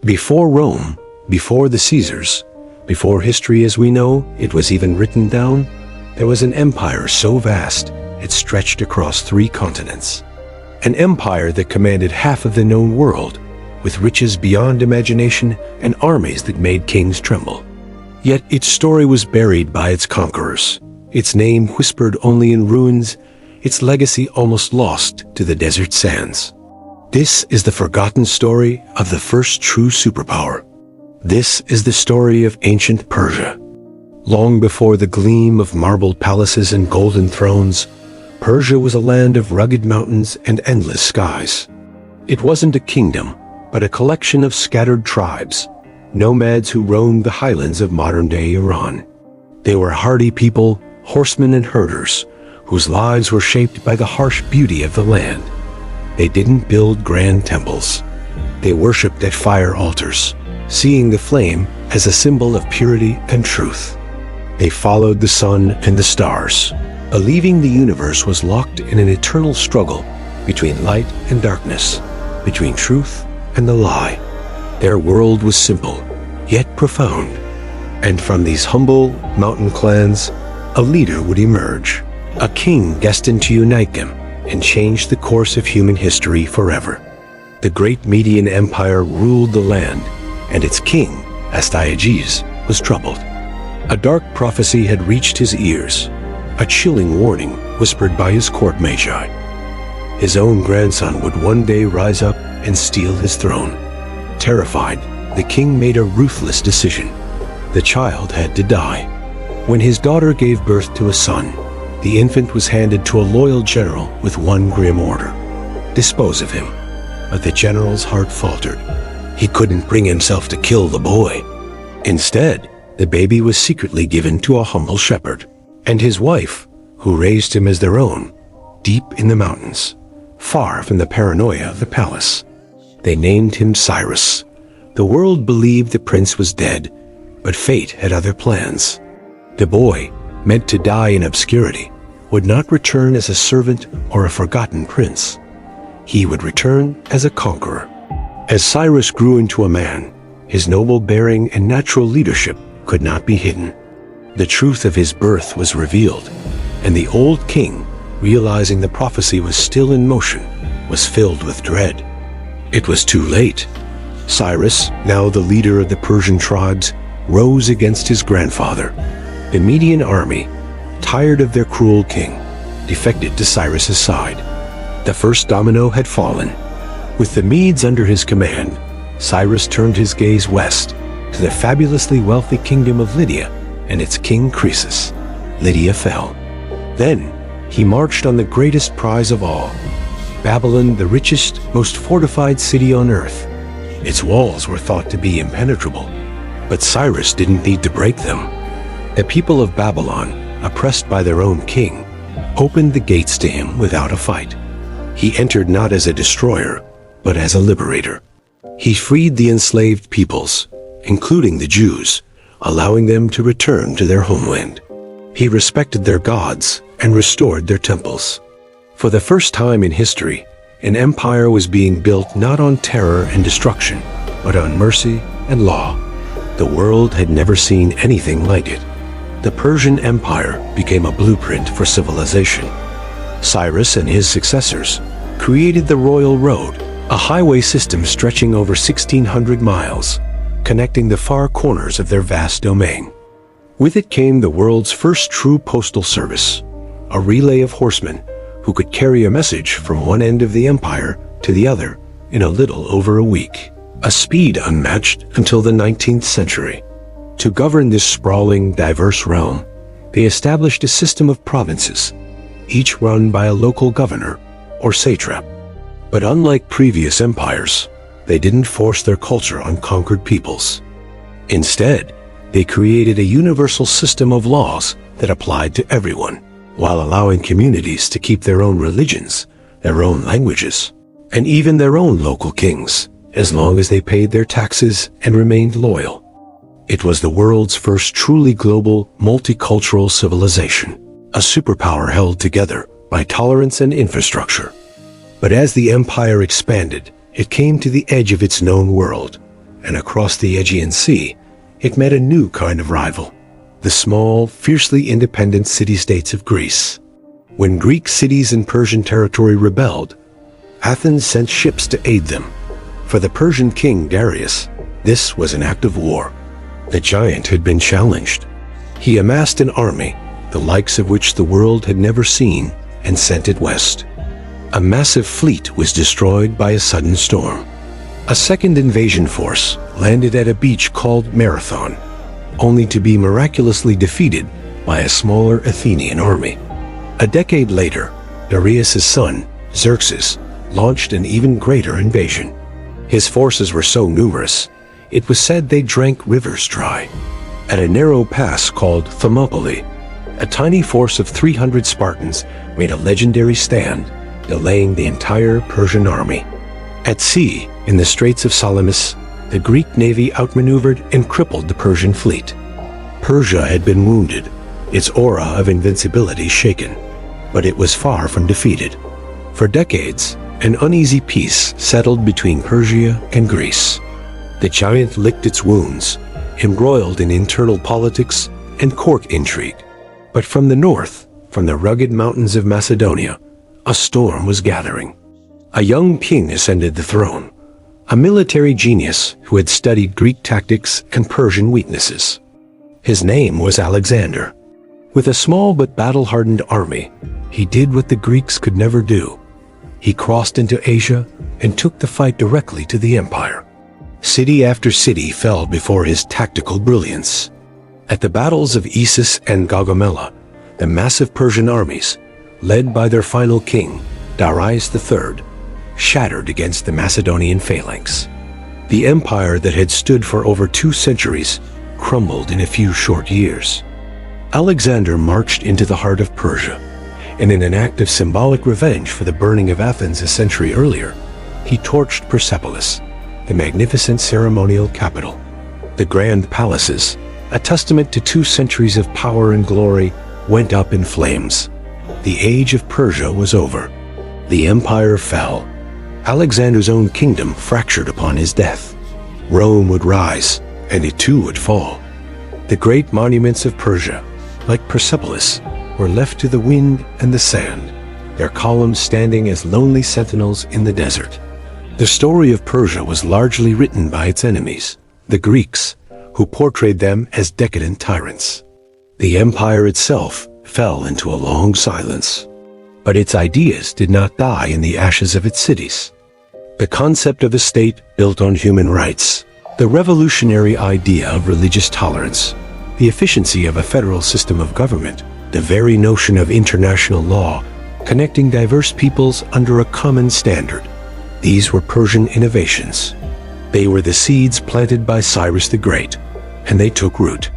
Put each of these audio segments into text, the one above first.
Before Rome, before the Caesars, before history as we know it was even written down, there was an empire so vast it stretched across 3 continents. An empire that commanded half of the known world, with riches beyond imagination and armies that made kings tremble. Yet its story was buried by its conquerors, its name whispered only in ruins, its legacy almost lost to the desert sands. This is the forgotten story of the first true superpower. This is the story of ancient Persia. Long before the gleam of marble palaces and golden thrones, Persia was a land of rugged mountains and endless skies. It wasn't a kingdom, but a collection of scattered tribes, nomads who roamed the highlands of modern-day Iran. They were hardy people, horsemen and herders, whose lives were shaped by the harsh beauty of the land. They didn't build grand temples. They worshipped at fire altars, seeing the flame as a symbol of purity and truth. They followed the sun and the stars, believing the universe was locked in an eternal struggle between light and darkness, between truth and the lie. Their world was simple, yet profound. And from these humble mountain clans, a leader would emerge, a king destined to unite them and change the course of human history forever. The great Median Empire ruled the land, and its king, Astyages, was troubled. A dark prophecy had reached his ears, a chilling warning whispered by his court magi. His own grandson would one day rise up and steal his throne. Terrified, the king made a ruthless decision. The child had to die. When his daughter gave birth to a son, the infant was handed to a loyal general with one grim order: dispose of him. But the general's heart faltered. He couldn't bring himself to kill the boy. Instead, the baby was secretly given to a humble shepherd and his wife, who raised him as their own, deep in the mountains, far from the paranoia of the palace. They named him Cyrus. The world believed the prince was dead, but fate had other plans. The boy, meant to die in obscurity, would not return as a servant or a forgotten prince. He would return as a conqueror. As Cyrus grew into a man, his noble bearing and natural leadership could not be hidden. The truth of his birth was revealed, and the old king, realizing the prophecy was still in motion, was filled with dread. It was too late. Cyrus, now the leader of the Persian tribes, rose against his grandfather. The Median army, tired of their cruel king, defected to Cyrus's side. The first domino had fallen. With the Medes under his command, Cyrus turned his gaze west to the fabulously wealthy kingdom of Lydia and its king Croesus. Lydia fell. Then he marched on the greatest prize of all, Babylon, the richest, most fortified city on earth. Its walls were thought to be impenetrable, but Cyrus didn't need to break them. The people of Babylon, oppressed by their own king, opened the gates to him without a fight. He entered not as a destroyer, but as a liberator. He freed the enslaved peoples, including the Jews, allowing them to return to their homeland. He respected their gods and restored their temples. For the first time in history, an empire was being built not on terror and destruction, but on mercy and law. The world had never seen anything like it. The Persian Empire became a blueprint for civilization. Cyrus and his successors created the Royal Road, a highway system stretching over 1,600 miles, connecting the far corners of their vast domain. With it came the world's first true postal service, a relay of horsemen who could carry a message from one end of the empire to the other in a little over a week, a speed unmatched until the 19th century. To govern this sprawling, diverse realm, they established a system of provinces, each run by a local governor or satrap. But unlike previous empires, they didn't force their culture on conquered peoples. Instead, they created a universal system of laws that applied to everyone, while allowing communities to keep their own religions, their own languages, and even their own local kings, as long as they paid their taxes and remained loyal. It was the world's first truly global, multicultural civilization, a superpower held together by tolerance and infrastructure. But as the empire expanded, it came to the edge of its known world, and across the Aegean Sea, it met a new kind of rival, the small, fiercely independent city-states of Greece. When Greek cities in Persian territory rebelled, Athens sent ships to aid them. For the Persian king Darius, this was an act of war. The giant had been challenged. He amassed an army, the likes of which the world had never seen, and sent it west. A massive fleet was destroyed by a sudden storm. A second invasion force landed at a beach called Marathon, only to be miraculously defeated by a smaller Athenian army. A decade later, Darius' son, Xerxes, launched an even greater invasion. His forces were so numerous, it was said they drank rivers dry. At a narrow pass called Thermopylae, a tiny force of 300 Spartans made a legendary stand, delaying the entire Persian army. At sea, in the Straits of Salamis, the Greek navy outmaneuvered and crippled the Persian fleet. Persia had been wounded, its aura of invincibility shaken, but it was far from defeated. For decades, an uneasy peace settled between Persia and Greece. The giant licked its wounds, embroiled in internal politics and court intrigue. But from the north, from the rugged mountains of Macedonia, a storm was gathering. A young king ascended the throne, a military genius who had studied Greek tactics and Persian weaknesses. His name was Alexander. With a small but battle-hardened army, he did what the Greeks could never do. He crossed into Asia and took the fight directly to the empire. City after city fell before his tactical brilliance. At the battles of Issus and Gaugamela, the massive Persian armies, led by their final king, Darius III, shattered against the Macedonian phalanx. The empire that had stood for over 2 centuries crumbled in a few short years. Alexander marched into the heart of Persia, and in an act of symbolic revenge for the burning of Athens a century earlier, he torched Persepolis, the magnificent ceremonial capital. The grand palaces, a testament to 2 centuries of power and glory, went up in flames. The age of Persia was over. The empire fell. Alexander's own kingdom fractured upon his death. Rome would rise, and it too would fall. The great monuments of Persia, like Persepolis, were left to the wind and the sand, their columns standing as lonely sentinels in the desert. The story of Persia was largely written by its enemies, the Greeks, who portrayed them as decadent tyrants. The empire itself fell into a long silence, but its ideas did not die in the ashes of its cities. The concept of a state built on human rights, the revolutionary idea of religious tolerance, the efficiency of a federal system of government, the very notion of international law, connecting diverse peoples under a common standard. These were Persian innovations. They were the seeds planted by Cyrus the Great, and they took root.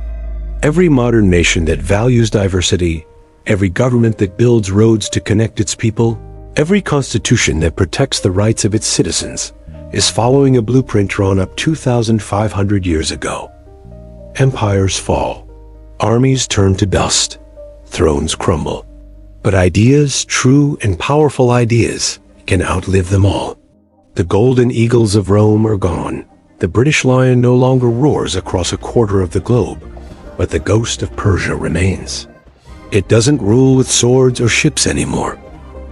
Every modern nation that values diversity, every government that builds roads to connect its people, every constitution that protects the rights of its citizens, is following a blueprint drawn up 2,500 years ago. Empires fall, armies turn to dust, thrones crumble. But ideas, true and powerful ideas, can outlive them all. The golden eagles of Rome are gone. The British lion no longer roars across a quarter of the globe, but the ghost of Persia remains. It doesn't rule with swords or ships anymore.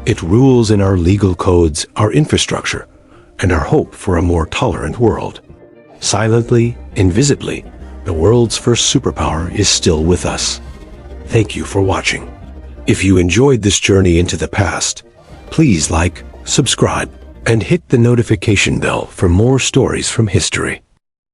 It rules in our legal codes, our infrastructure, and our hope for a more tolerant world. Silently, invisibly, the world's first superpower is still with us. Thank you for watching. If you enjoyed this journey into the past, please like, subscribe, and hit the notification bell for more stories from history.